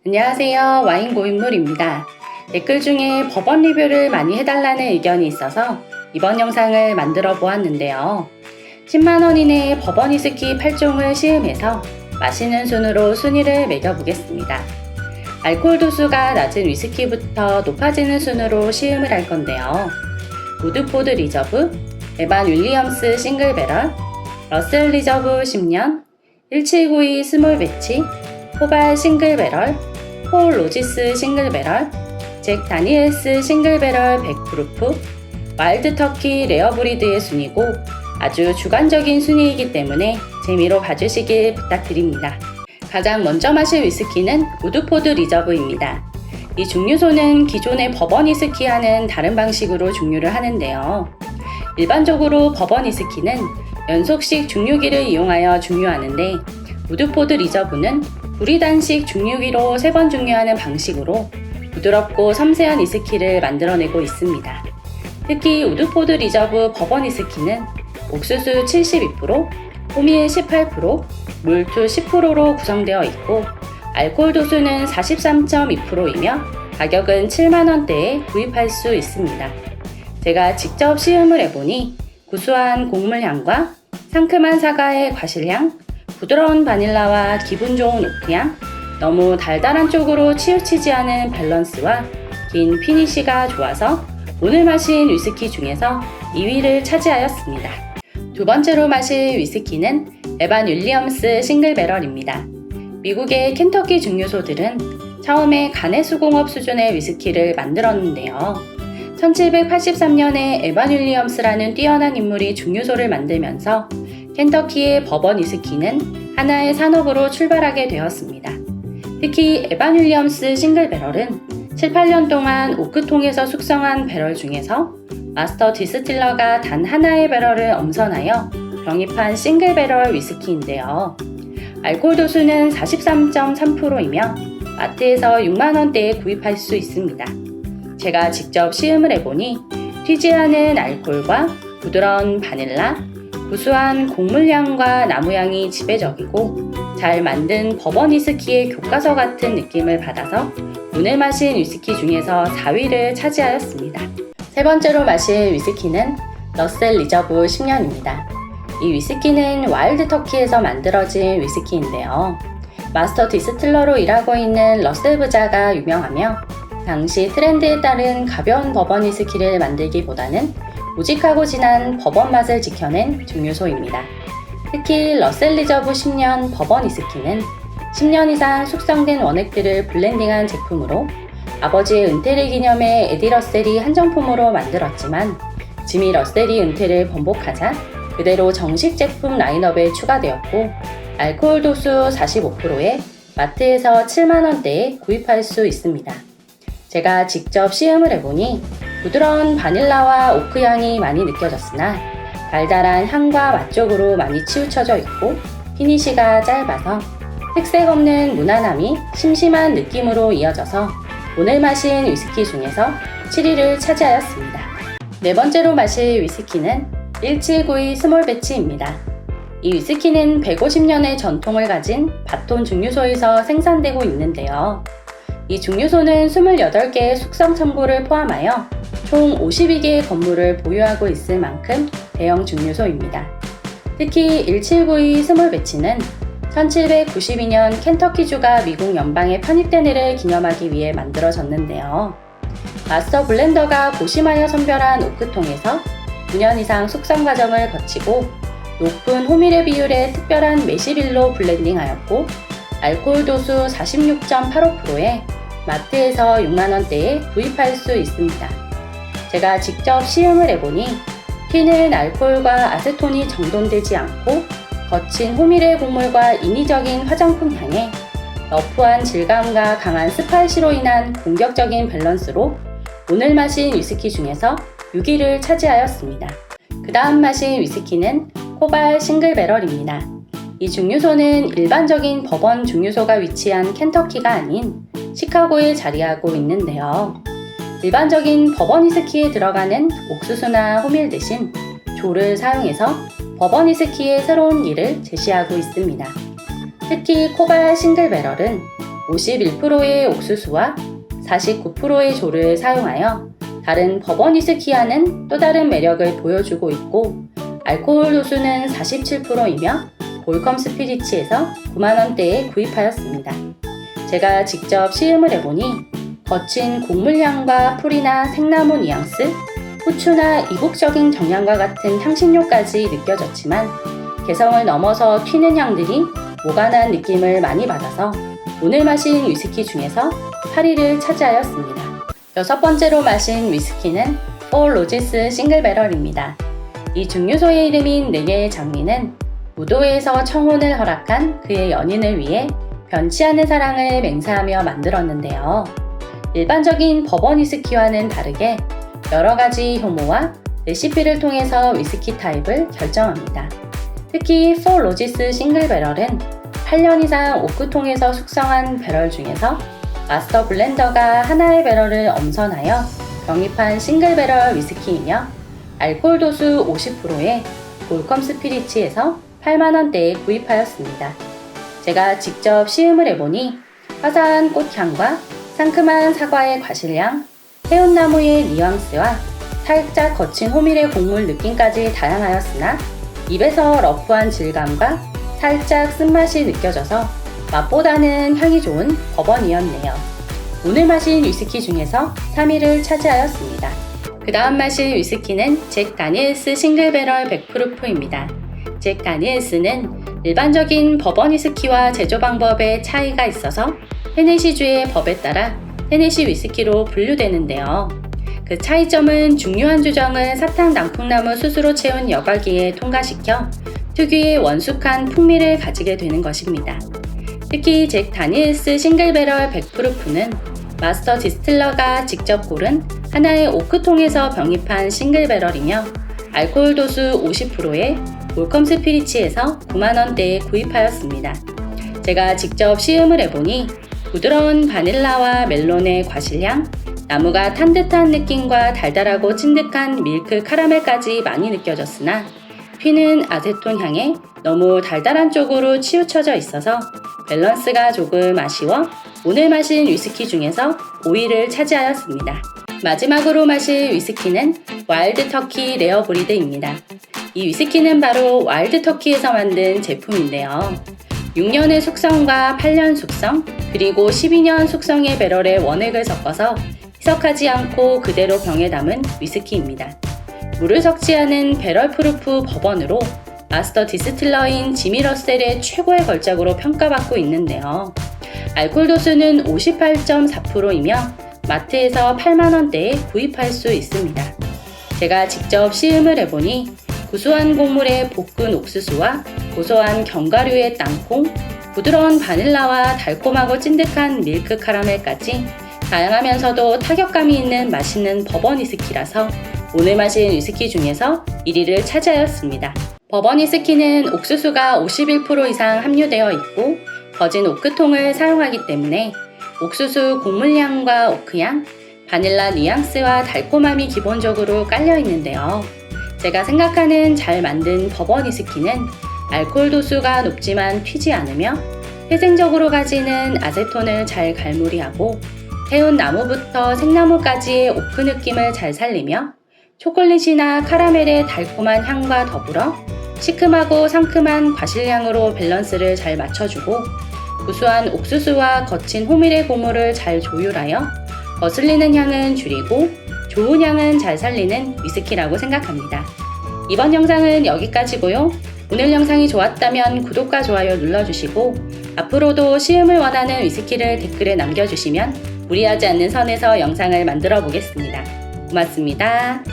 안녕하세요. 와인 고인물입니다. 댓글 중에 버번 리뷰를 많이 해달라는 의견이 있어서 이번 영상을 만들어 보았는데요. 10만원 이내에 버번 위스키 8종을 시음해서 마시는 순으로 순위를 매겨보겠습니다. 알코올 도수가 낮은 위스키부터 높아지는 순으로 시음을 할 건데요. 우드포드 리저브, 에반 윌리엄스 싱글 배럴, 러셀 리저브 10년, 1792 스몰 배치, 포발 싱글 배럴, 폴 로지스 싱글 배럴, 잭 다니엘스 싱글 배럴 100프루프, 와일드 터키 레어 브리드의 순위고 아주 주관적인 순위이기 때문에 재미로 봐주시길 부탁드립니다. 가장 먼저 마실 위스키는 우드포드 리저브입니다. 이 증류소는 기존의 버번 위스키와는 다른 방식으로 증류를 하는데요. 일반적으로 버번 위스키는 연속식 증류기를 이용하여 증류하는데 우드포드 리저브는 구리단식 증류기로 3번 증류하는 방식으로 부드럽고 섬세한 위스키를 만들어내고 있습니다. 특히 우드포드 리저브 버번 위스키는 옥수수 72%, 호밀 18%, 몰트 10%로 구성되어 있고 알코올 도수는 43.2%이며 가격은 7만원대에 구입할 수 있습니다. 제가 직접 시음을 해보니 구수한 곡물 향과 상큼한 사과의 과실향, 부드러운 바닐라와 기분 좋은 오크향, 너무 달달한 쪽으로 치우치지 않은 밸런스와 긴 피니쉬가 좋아서 오늘 마신 위스키 중에서 2위를 차지하였습니다. 두 번째로 마실 위스키는 에반 윌리엄스 싱글 배럴입니다. 미국의 켄터키 증류소들은 처음에 간의 수공업 수준의 위스키를 만들었는데요. 1783년에 에반 윌리엄스라는 뛰어난 인물이 증류소를 만들면서 켄터키의 버번 위스키는 하나의 산업으로 출발하게 되었습니다. 특히 에반 윌리엄스 싱글 배럴은 7, 8년 동안 오크통에서 숙성한 배럴 중에서 마스터 디스틸러가 단 하나의 배럴을 엄선하여 병입한 싱글 배럴 위스키인데요. 알코올 도수는 43.3%이며 마트에서 6만원대에 구입할 수 있습니다. 제가 직접 시음을 해보니 튀지 않은 알코올과 부드러운 바닐라, 구수한 곡물향과 나무향이 지배적이고 잘 만든 버번 위스키의 교과서 같은 느낌을 받아서 오늘 마신 위스키 중에서 4위를 차지하였습니다. 세 번째로 마실 위스키는 러셀 리저브 10년입니다. 이 위스키는 와일드 터키에서 만들어진 위스키인데요. 마스터 디스틸러로 일하고 있는 러셀 부자가 유명하며 당시 트렌드에 따른 가벼운 버번 위스키를 만들기보다는 우직하고 진한 버번 맛을 지켜낸 증류소입니다. 특히 러셀 리저브 10년 버번 위스키는 10년 이상 숙성된 원액들을 블렌딩한 제품으로 아버지의 은퇴를 기념해 에디 러셀이 한정품으로 만들었지만 지미 러셀이 은퇴를 번복하자 그대로 정식 제품 라인업에 추가되었고 알코올 도수 45%에 마트에서 7만원대에 구입할 수 있습니다. 제가 직접 시음을 해보니 부드러운 바닐라와 오크향이 많이 느껴졌으나 달달한 향과 맛 쪽으로 많이 치우쳐져 있고 피니쉬가 짧아서 특색 없는 무난함이 심심한 느낌으로 이어져서 오늘 마신 위스키 중에서 7위를 차지하였습니다. 네 번째로 마실 위스키는 1792 스몰 배치입니다. 이 위스키는 150년의 전통을 가진 바톤 증류소에서 생산되고 있는데요. 이 증류소는 28개의 숙성 창고를 포함하여 총 52개의 건물을 보유하고 있을 만큼 대형 증류소입니다. 특히 1792 스몰 배치는 1792년 켄터키주가 미국 연방에 편입된 해를 기념하기 위해 만들어졌는데요. 마스터 블렌더가 고심하여 선별한 오크통에서 9년 이상 숙성 과정을 거치고 높은 호밀의 비율에 특별한 매실일로 블렌딩하였고 알코올 도수 46.85%에 마트에서 6만원대에 구입할 수 있습니다. 제가 직접 시음을 해보니 튀는 알코올과 아세톤이 정돈되지 않고 거친 호밀의 곡물과 인위적인 화장품 향에 러프한 질감과 강한 스파이시로 인한 공격적인 밸런스로 오늘 마신 위스키 중에서 6위를 차지하였습니다. 그 다음 마신 위스키는 코발 싱글 배럴입니다. 이 증류소는 일반적인 버번 증류소가 위치한 켄터키가 아닌 시카고에 자리하고 있는데요. 일반적인 버번 위스키에 들어가는 옥수수나 호밀 대신 조를 사용해서 버번 위스키의 새로운 길을 제시하고 있습니다. 특히 코발 싱글 배럴은 51%의 옥수수와 49%의 조를 사용하여 다른 버번 위스키와는 또 다른 매력을 보여주고 있고, 알코올 도수는 47%이며 볼컴 스피리츠에서 9만원대에 구입하였습니다. 제가 직접 시음을 해보니 거친 곡물향과 풀이나 생나무 뉘앙스, 후추나 이국적인 정향과 같은 향신료까지 느껴졌지만 개성을 넘어서 튀는 향들이 오가난 느낌을 많이 받아서 오늘 마신 위스키 중에서 8위를 차지하였습니다. 여섯 번째로 마신 위스키는 폴 로지스 싱글 배럴입니다. 이 증류소의 이름인 4개의 장미는 무도회에서 청혼을 허락한 그의 연인을 위해 변치 않은 사랑을 맹세하며 만들었는데요. 일반적인 버번 위스키와는 다르게 여러 가지 효모와 레시피를 통해서 위스키 타입을 결정합니다. 특히 폴 로지스 싱글 배럴은 8년 이상 오크통에서 숙성한 배럴 중에서 마스터 블렌더가 하나의 배럴을 엄선하여 병입한 싱글 배럴 위스키이며 알코올 도수 50%에 볼컴 스피리츠에서 8만원대에 구입하였습니다. 제가 직접 시음을 해보니 화사한 꽃향과 상큼한 사과의 과실향, 해운나무의 뉘앙스와 살짝 거친 호밀의 곡물 느낌까지 다양하였으나 입에서 러프한 질감과 살짝 쓴맛이 느껴져서 맛보다는 향이 좋은 버번이었네요. 오늘 마신 위스키 중에서 3위를 차지하였습니다. 그 다음 마실 위스키는 잭 다니엘스 싱글 배럴 100프루프입니다. 잭 다니엘스는 일반적인 버번 위스키와 제조 방법에 차이가 있어서 테네시주의 법에 따라 테네시 위스키로 분류되는데요. 그 차이점은 중요한 주정을 사탕 남풍나무 숯으로 채운 여과기에 통과시켜 특유의 원숙한 풍미를 가지게 되는 것입니다. 특히 잭 다니엘스 싱글 배럴 100프루프는 마스터 디스틸러가 직접 고른 하나의 오크통에서 병입한 싱글 배럴이며 알코올 도수 50%에 볼컴 스피리츠에서 9만원대에 구입하였습니다. 제가 직접 시음을 해보니 부드러운 바닐라와 멜론의 과실향, 나무가 탄 듯한 느낌과 달달하고 찐득한 밀크 카라멜까지 많이 느껴졌으나 피는 아세톤 향에 너무 달달한 쪽으로 치우쳐져 있어서 밸런스가 조금 아쉬워 오늘 마신 위스키 중에서 5위를 차지하였습니다. 마지막으로 마실 위스키는 와일드 터키 레어 브리드입니다. 이 위스키는 바로 와일드 터키에서 만든 제품인데요. 6년의 숙성과 8년 숙성, 그리고 12년 숙성의 배럴에 원액을 섞어서 희석하지 않고 그대로 병에 담은 위스키입니다. 물을 섞지 않은 배럴 프루프 버번으로 마스터 디스틸러인 지미 러셀의 최고의 걸작으로 평가받고 있는데요. 알코올 도수는 58.4%이며 마트에서 8만원대에 구입할 수 있습니다. 제가 직접 시음을 해보니 구수한 곡물의 볶은 옥수수와 고소한 견과류의 땅콩, 부드러운 바닐라와 달콤하고 찐득한 밀크 카라멜까지 다양하면서도 타격감이 있는 맛있는 버번 위스키라서 오늘 마신 위스키 중에서 1위를 차지하였습니다. 버번 위스키는 옥수수가 51% 이상 함유되어 있고 버진 오크통을 사용하기 때문에 옥수수 곡물향과 오크향, 바닐라 뉘앙스와 달콤함이 기본적으로 깔려 있는데요. 제가 생각하는 잘 만든 버번 위스키는 알코올 도수가 높지만 튀지 않으며 태생적으로 가지는 아세톤을 잘 갈무리하고 해운 나무부터 생나무까지의 오크 느낌을 잘 살리며 초콜릿이나 카라멜의 달콤한 향과 더불어 시큼하고 상큼한 과실향으로 밸런스를 잘 맞춰주고 구수한 옥수수와 거친 호밀의 고무를 잘 조율하여 거슬리는 향은 줄이고 좋은 향은 잘 살리는 위스키라고 생각합니다. 이번 영상은 여기까지고요. 오늘 영상이 좋았다면 구독과 좋아요 눌러주시고 앞으로도 시음을 원하는 위스키를 댓글에 남겨주시면 무리하지 않는 선에서 영상을 만들어 보겠습니다. 고맙습니다.